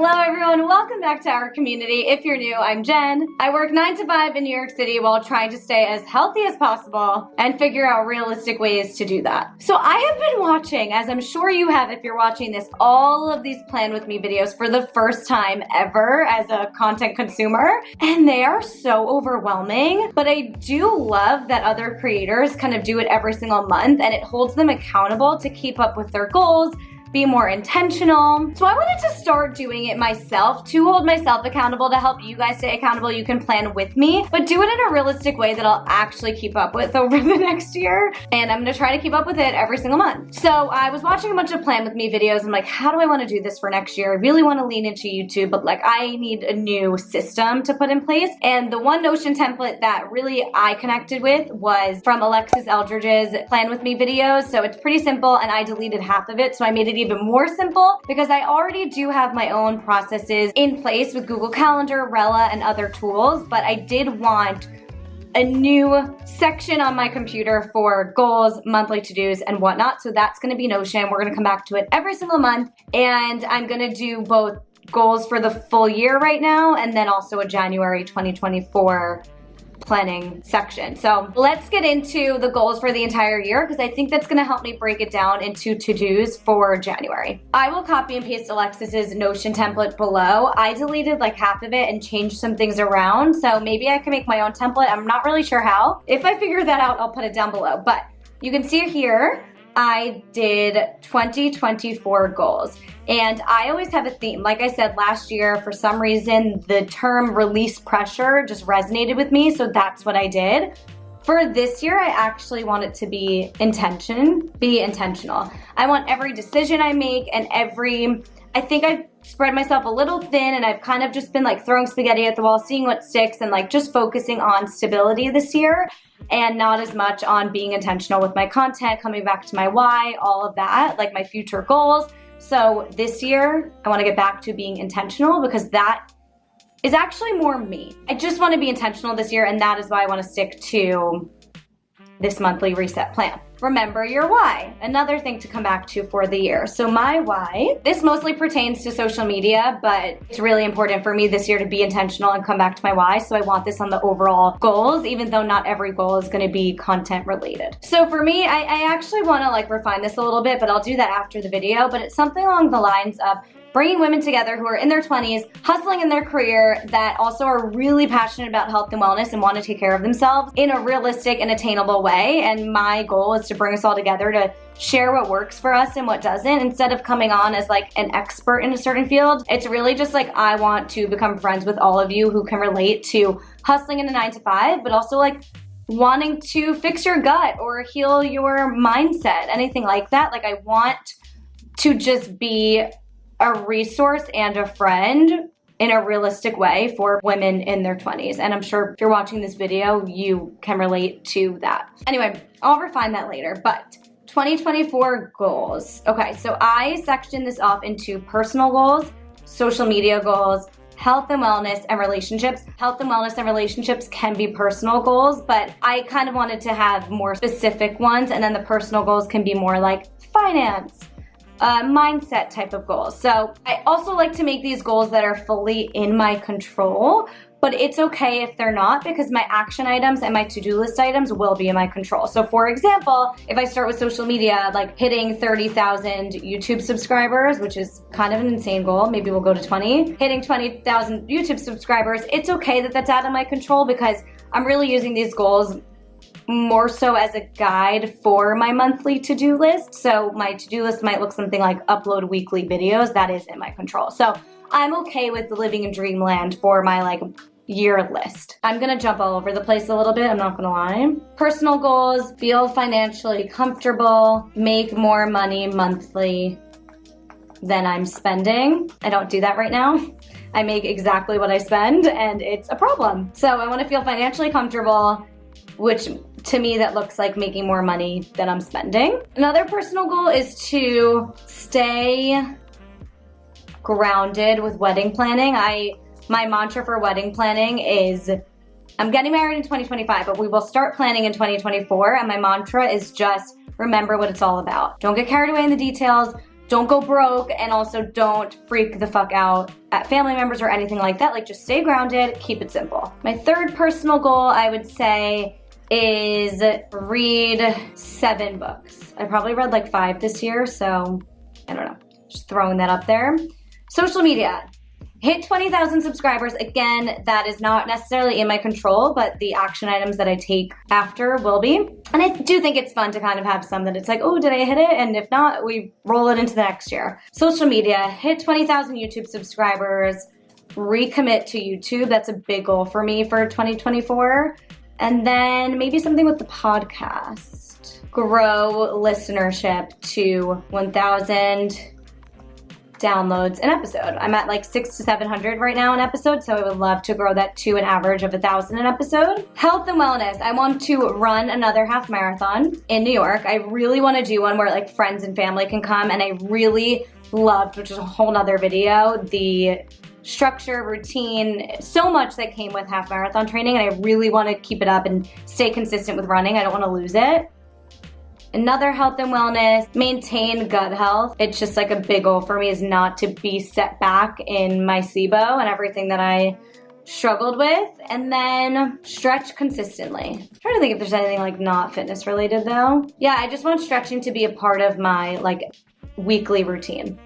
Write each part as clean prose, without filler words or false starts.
Hello everyone, welcome back to our community. If you're new, I'm Jen. I work 9 to 5 in New York City while trying to stay as healthy as possible and figure out realistic ways to do that. So I have been watching, as I'm sure you have if you're watching this, all of these Plan With Me videos for the first time ever as a content consumer, and they are so overwhelming. But I do love that other creators kind of do it every single month, and it holds them accountable to keep up with their goals, be more intentional. So I wanted to start doing it myself to hold myself accountable, to help you guys stay accountable. You can plan with me, but do it in a realistic way that I'll actually keep up with over the next year. And I'm gonna try to keep up with it every single month. So I was watching a bunch of Plan With Me videos. I'm like, how do I wanna do this for next year? I really wanna lean into YouTube, but like I need a new system to put in place. And the one Notion template that really I connected with was from Alexis Eldridge's Plan With Me videos. So it's pretty simple, and I deleted half of it, so I made it even more simple because I already do have my own processes in place with Google Calendar, Rella, and other tools, but I did want a new section on my computer for goals, monthly to-dos, and whatnot. So that's gonna be Notion. We're gonna come back to it every single month, and I'm gonna do both goals for the full year right now, and then also a January 2024 planning section. So let's get into the goals for the entire year, because I think that's gonna help me break it down into to-dos for January. I will copy and paste Alexis's Notion template below. I deleted like half of it and changed some things around, so maybe I can make my own template. I'm not really sure how. If I figure that out, I'll put it down below. But you can see here, I did 2024 goals. And I always have a theme. Like I said last year, for some reason, the term release pressure just resonated with me, so that's what I did. For this year, I actually want it to be intentional. I want every decision I make and I think I've spread myself a little thin, and I've kind of just been like throwing spaghetti at the wall, seeing what sticks, and like just focusing on stability this year and not as much on being intentional with my content, coming back to my why, all of that, like my future goals. So this year, I want to get back to being intentional, because that is actually more me. I just want to be intentional this year, and that is why I want to stick to this monthly reset plan. Remember your why, another thing to come back to for the year. So my why, this mostly pertains to social media, but it's really important for me this year to be intentional and come back to my why. So I want this on the overall goals, even though not every goal is gonna be content related. So for me, I actually wanna like refine this a little bit, but I'll do that after the video, but it's something along the lines of bringing women together who are in their 20s, hustling in their career, that also are really passionate about health and wellness and want to take care of themselves in a realistic and attainable way. And my goal is to bring us all together to share what works for us and what doesn't, instead of coming on as like an expert in a certain field. It's really just like, I want to become friends with all of you who can relate to hustling in a 9 to 5, but also like wanting to fix your gut or heal your mindset, anything like that. Like I want to just be a resource and a friend in a realistic way for women in their 20s. And I'm sure if you're watching this video, you can relate to that. Anyway, I'll refine that later, but 2024 goals. Okay, so I sectioned this off into personal goals, social media goals, health and wellness, and relationships. Health and wellness and relationships can be personal goals, but I kind of wanted to have more specific ones, and then the personal goals can be more like finance, mindset type of goals. So I also like to make these goals that are fully in my control, but it's okay if they're not, because my action items and my to-do list items will be in my control. So for example, if I start with social media, like hitting 30,000 YouTube subscribers, which is kind of an insane goal, maybe we'll go to 20, hitting 20,000 YouTube subscribers, it's okay that that's out of my control, because I'm really using these goals more so as a guide for my monthly to-do list. So my to-do list might look something like upload weekly videos. That is in my control. So I'm okay with living in dreamland for my like year list. I'm gonna jump all over the place a little bit, I'm not gonna lie. Personal goals, feel financially comfortable, make more money monthly than I'm spending. I don't do that right now. I make exactly what I spend, and it's a problem. So I wanna feel financially comfortable, which to me that looks like making more money than I'm spending. Another personal goal is to stay grounded with wedding planning. My mantra for wedding planning is, I'm getting married in 2025, but we will start planning in 2024, and my mantra is just remember what it's all about. Don't get carried away in the details. don't go broke, and also don't freak the fuck out at family members or anything like that. Like, just stay grounded, keep it simple. My third personal goal, I would say, is read 7 books. I probably read like 5 this year, so I don't know, just throwing that up there. Social media. Hit 20,000 subscribers. Again, that is not necessarily in my control, but the action items that I take after will be. And I do think it's fun to kind of have some that it's like, oh, did I hit it? And if not, we roll it into the next year. Social media, hit 20,000 YouTube subscribers, recommit to YouTube. That's a big goal for me for 2024. And then maybe something with the podcast. Grow listenership to 1,000 downloads an episode. I'm at like 600 to 700 right now an episode, so I would love to grow that to an average of 1,000 an episode. Health and wellness. I want to run another half marathon in New York. I really want to do one where like friends and family can come, and I really loved, which is a whole nother video, the structure, routine, so much that came with half marathon training, and I really want to keep it up and stay consistent with running. I don't want to lose it. Another health and wellness, maintain gut health. It's just like a big goal for me, is not to be set back in my SIBO and everything that I struggled with. And then stretch consistently. I'm trying to think if there's anything like not fitness related though. Yeah, I just want stretching to be a part of my like weekly routine.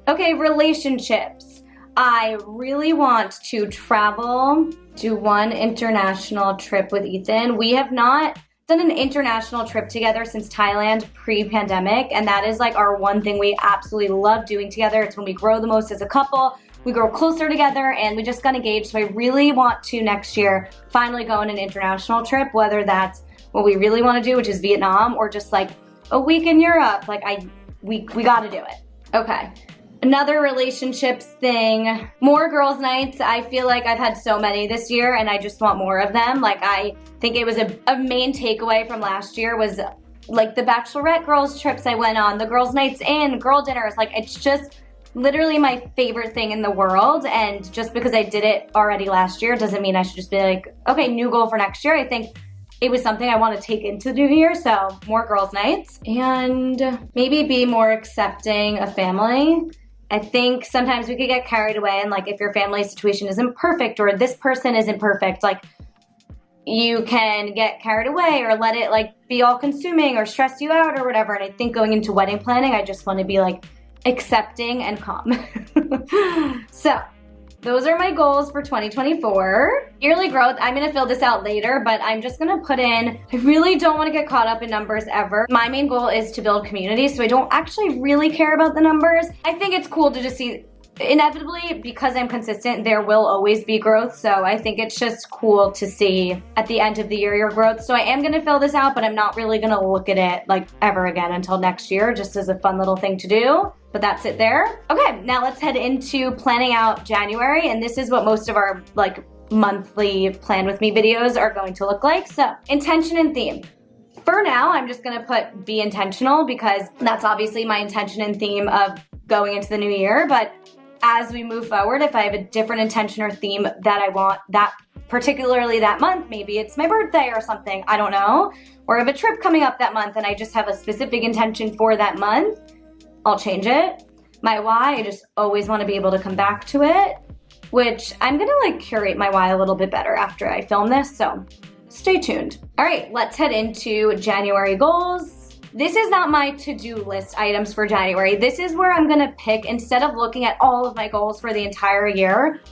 Okay, relationships. I really want to travel, do one international trip with Ethan. We have not done an international trip together since Thailand pre-pandemic, and that is like our one thing we absolutely love doing together. It's when we grow the most as a couple, we grow closer together, and we just got engaged. So I really want to next year finally go on an international trip, whether that's what we really want to do, which is Vietnam, or just like a week in Europe. Like we got to do it. Okay. Another relationships thing, more girls' nights. I feel like I've had so many this year and I just want more of them. Like, I think it was a main takeaway from last year was like the bachelorette girls trips I went on, the girls' nights in, girl dinners. Like, it's just literally my favorite thing in the world. And just because I did it already last year doesn't mean I should just be like, okay, new goal for next year. I think it was something I want to take into the new year, so more girls' nights. And maybe be more accepting of family. I think sometimes we could get carried away, and like if your family situation isn't perfect or this person isn't perfect, like you can get carried away or let it like be all consuming or stress you out or whatever. And I think going into wedding planning, I just want to be like accepting and calm. So those are my goals for 2024. Yearly growth, I'm gonna fill this out later, but I'm just gonna put in, I really don't wanna get caught up in numbers ever. My main goal is to build community, so I don't actually really care about the numbers. I think it's cool to just see, inevitably, because I'm consistent, there will always be growth, so I think it's just cool to see at the end of the year your growth. So I am gonna fill this out, but I'm not really gonna look at it like ever again until next year, just as a fun little thing to do. But that's it there. Okay, now let's head into planning out January, and this is what most of our like monthly plan with me videos are going to look like. So, intention and theme. For now, I'm just gonna put be intentional because that's obviously my intention and theme of going into the new year. But as we move forward, if I have a different intention or theme that I want that particularly that month, maybe it's my birthday or something, I don't know, or I have a trip coming up that month and I just have a specific intention for that month, I'll change it. My why, I just always want to be able to come back to it, which I'm gonna like curate my why a little bit better after I film this, so stay tuned. All right, let's head into January goals. This is not my to-do list items for January. This is where I'm gonna pick, instead of looking at all of my goals for the entire year,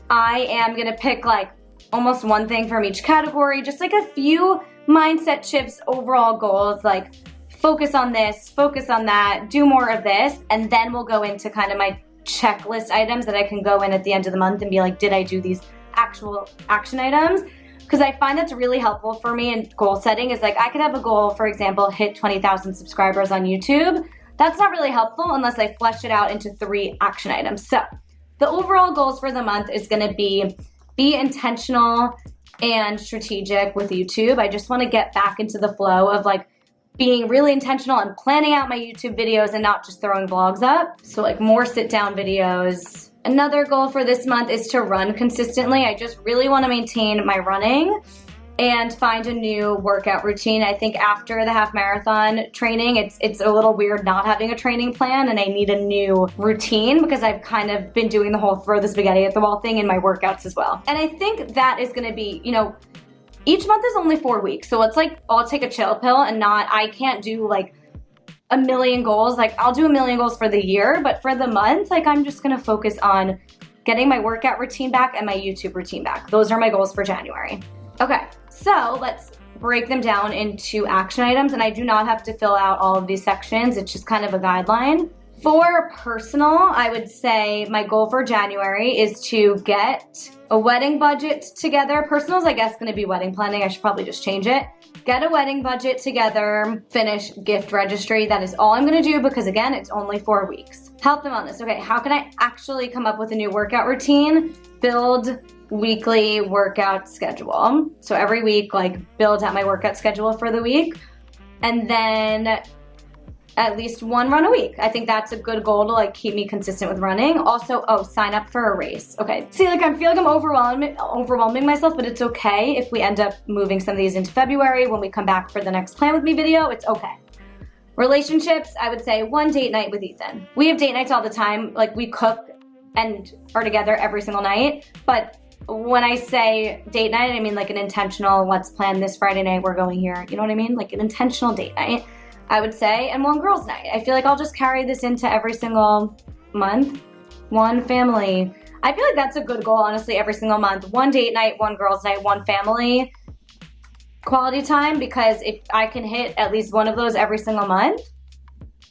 I am gonna pick like almost one thing from each category, just like a few mindset shifts, overall goals, like focus on this, focus on that, do more of this, and then we'll go into kind of my checklist items that I can go in at the end of the month and be like, did I do these actual action items? Because I find that's really helpful for me in goal setting is like I could have a goal, for example, hit 20,000 subscribers on YouTube. That's not really helpful unless I flesh it out into 3 action items. So the overall goals for the month is gonna be intentional and strategic with YouTube. I just wanna get back into the flow of like being really intentional and planning out my YouTube videos and not just throwing vlogs up. So like more sit down videos. Another goal for this month is to run consistently. I just really want to maintain my running. and find a new workout routine. I think after the half marathon training, it's a little weird not having a training plan, and I need a new routine because I've kind of been doing the whole throw the spaghetti at the wall thing in my workouts as well. And I think that is gonna be, you know, each month is only 4 weeks. So it's like, I'll take a chill pill and I can't do like a million goals. Like I'll do a million goals for the year, but for the month, like I'm just gonna focus on getting my workout routine back and my YouTube routine back. Those are my goals for January. Okay, so let's break them down into action items, and I do not have to fill out all of these sections. It's just kind of a guideline. For personal, I would say my goal for January is to get a wedding budget together. Personal is, I guess, gonna be wedding planning. I should probably just change it. Get a wedding budget together, finish gift registry. That is all I'm gonna do because again, it's only 4 weeks. Health and wellness. Okay, how can I actually come up with a new workout routine? Build weekly workout schedule. So every week, like build out my workout schedule for the week, and then at least 1 run a week. I think that's a good goal to like keep me consistent with running. Also, sign up for a race. Okay, see, like I feel like I'm overwhelming myself, but it's okay if we end up moving some of these into February when we come back for the next Plan With Me video. It's okay. Relationships, I would say 1 date night with Ethan. We have date nights all the time. Like we cook and are together every single night, but when I say date night, I mean like an intentional, let's plan this Friday night, we're going here. You know what I mean? Like an intentional date night, I would say, and 1 girls night. I feel like I'll just carry this into every single month. 1 family. I feel like that's a good goal, honestly, every single month. 1 date night, 1 girls night, 1 family quality time, because if I can hit at least 1 of those every single month,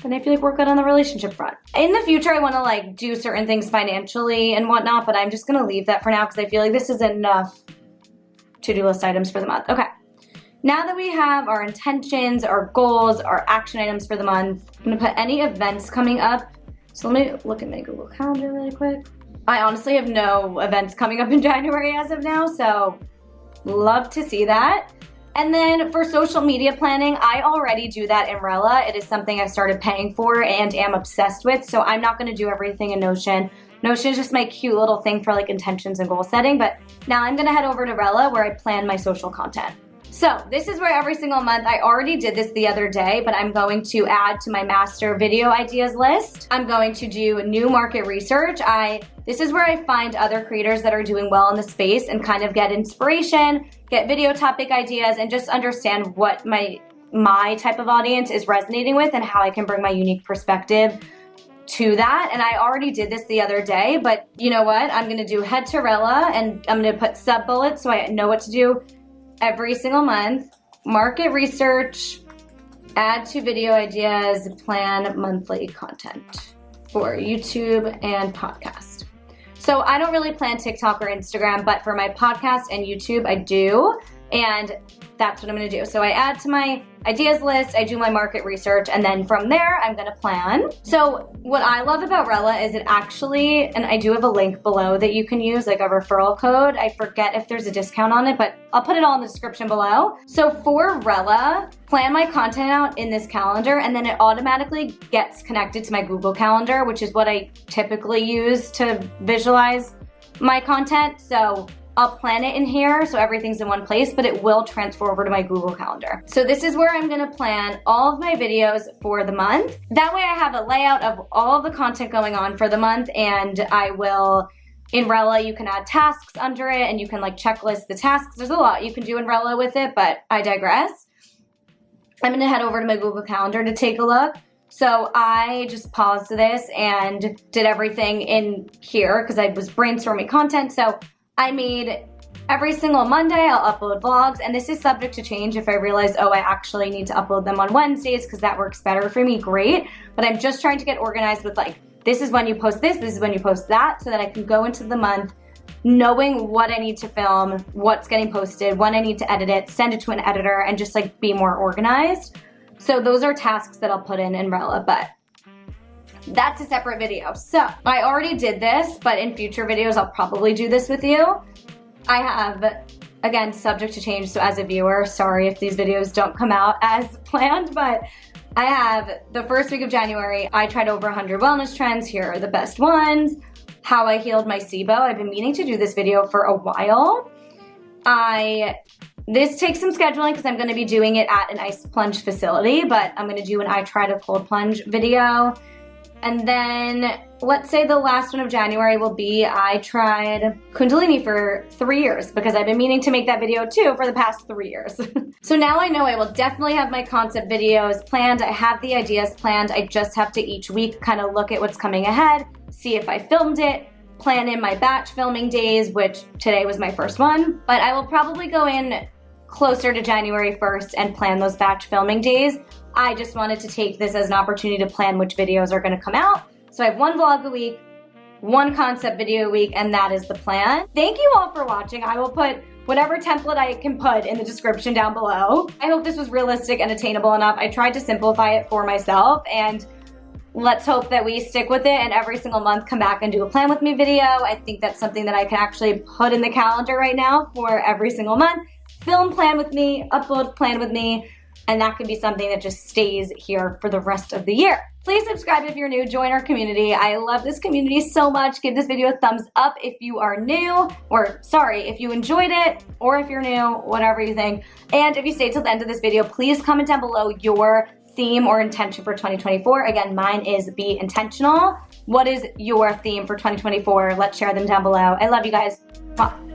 then I feel like we're good on the relationship front. In the future, I wanna like do certain things financially and whatnot, but I'm just gonna leave that for now because I feel like this is enough to-do list items for the month. Okay, now that we have our intentions, our goals, our action items for the month, I'm gonna put any events coming up. So let me look at my Google Calendar really quick. I honestly have no events coming up in January as of now, so love to see that. And then for social media planning, I already do that in Rella. It is something I started paying for and am obsessed with, so I'm not gonna do everything in Notion. Notion is just my cute little thing for like intentions and goal setting, but now I'm gonna head over to Rella where I plan my social content. So this is where every single month, I already did this the other day, but I'm going to add to my master video ideas list. I'm going to do new market research. This is where I find other creators that are doing well in the space and kind of get inspiration, get video topic ideas, and just understand what my type of audience is resonating with and how I can bring my unique perspective to that. And I already did this the other day, but you know what? I'm gonna do head to Rella and I'm gonna put sub bullets so I know what to do every single month. Market research, add to video ideas, plan monthly content for YouTube and podcast. So I don't really plan TikTok or Instagram, but for my podcast and YouTube, I do. And that's what I'm gonna do. So I add to my ideas list, I do my market research, and then from there, I'm gonna plan. So what I love about Rella is it actually, and I do have a link below that you can use, like a referral code. I forget if there's a discount on it, but I'll put it all in the description below. So for Rella, plan my content out in this calendar, and then it automatically gets connected to my Google Calendar, which is what I typically use to visualize my content. So I'll plan it in here so everything's in one place, but it will transfer over to my Google Calendar. So this is where I'm gonna plan all of my videos for the month. That way I have a layout of all of the content going on for the month, and I will, in Rella, you can add tasks under it and you can like checklist the tasks. There's a lot you can do in Rella with it, but I digress. I'm gonna head over to my Google Calendar to take a look. So I just paused this and did everything in here because I was brainstorming content. So I made every single Monday, I'll upload vlogs, and this is subject to change if I realize, oh, I actually need to upload them on Wednesdays because that works better for me, great. But I'm just trying to get organized with like, this is when you post this is when you post that, so that I can go into the month knowing what I need to film, what's getting posted, when I need to edit it, send it to an editor, and just like be more organized. So those are tasks that I'll put in Rella, but that's a separate video. So I already did this, but in future videos, I'll probably do this with you. I have, again, subject to change. So as a viewer, sorry if these videos don't come out as planned, but I have the first week of January, I tried over 100 wellness trends. Here are the best ones. How I healed my SIBO. I've been meaning to do this video for a while. I This takes some scheduling because I'm going to be doing it at an ice plunge facility, but I'm going to do an I tried a cold plunge video. And then let's say the last one of January will be I tried Kundalini for 3 years because I've been meaning to make that video too for the past 3 years. So now I know I will definitely have my concept videos planned. I have the ideas planned. I just have to each week kind of look at what's coming ahead, see if I filmed it, plan in my batch filming days, which today was my first one. But I will probably go in closer to January 1st and plan those batch filming days. I just wanted to take this as an opportunity to plan which videos are going to come out. So I have one vlog a week, one concept video a week, and that is the plan. Thank you all for watching. I will put whatever template I can put in the description down below. I hope this was realistic and attainable enough. I tried to simplify it for myself, and let's hope that we stick with it and every single month come back and do a plan with me video. I think that's something that I can actually put in the calendar right now for every single month. Film plan with me, upload plan with me, and that can be something that just stays here for the rest of the year. Please subscribe if you're new, join our community. I love this community so much. Give this video a thumbs up if you are new, or sorry, if you enjoyed it, or if you're new, whatever you think. And if you stayed till the end of this video, please comment down below your theme or intention for 2024. Again, mine is be intentional. What is your theme for 2024? Let's share them down below. I love you guys. Mwah.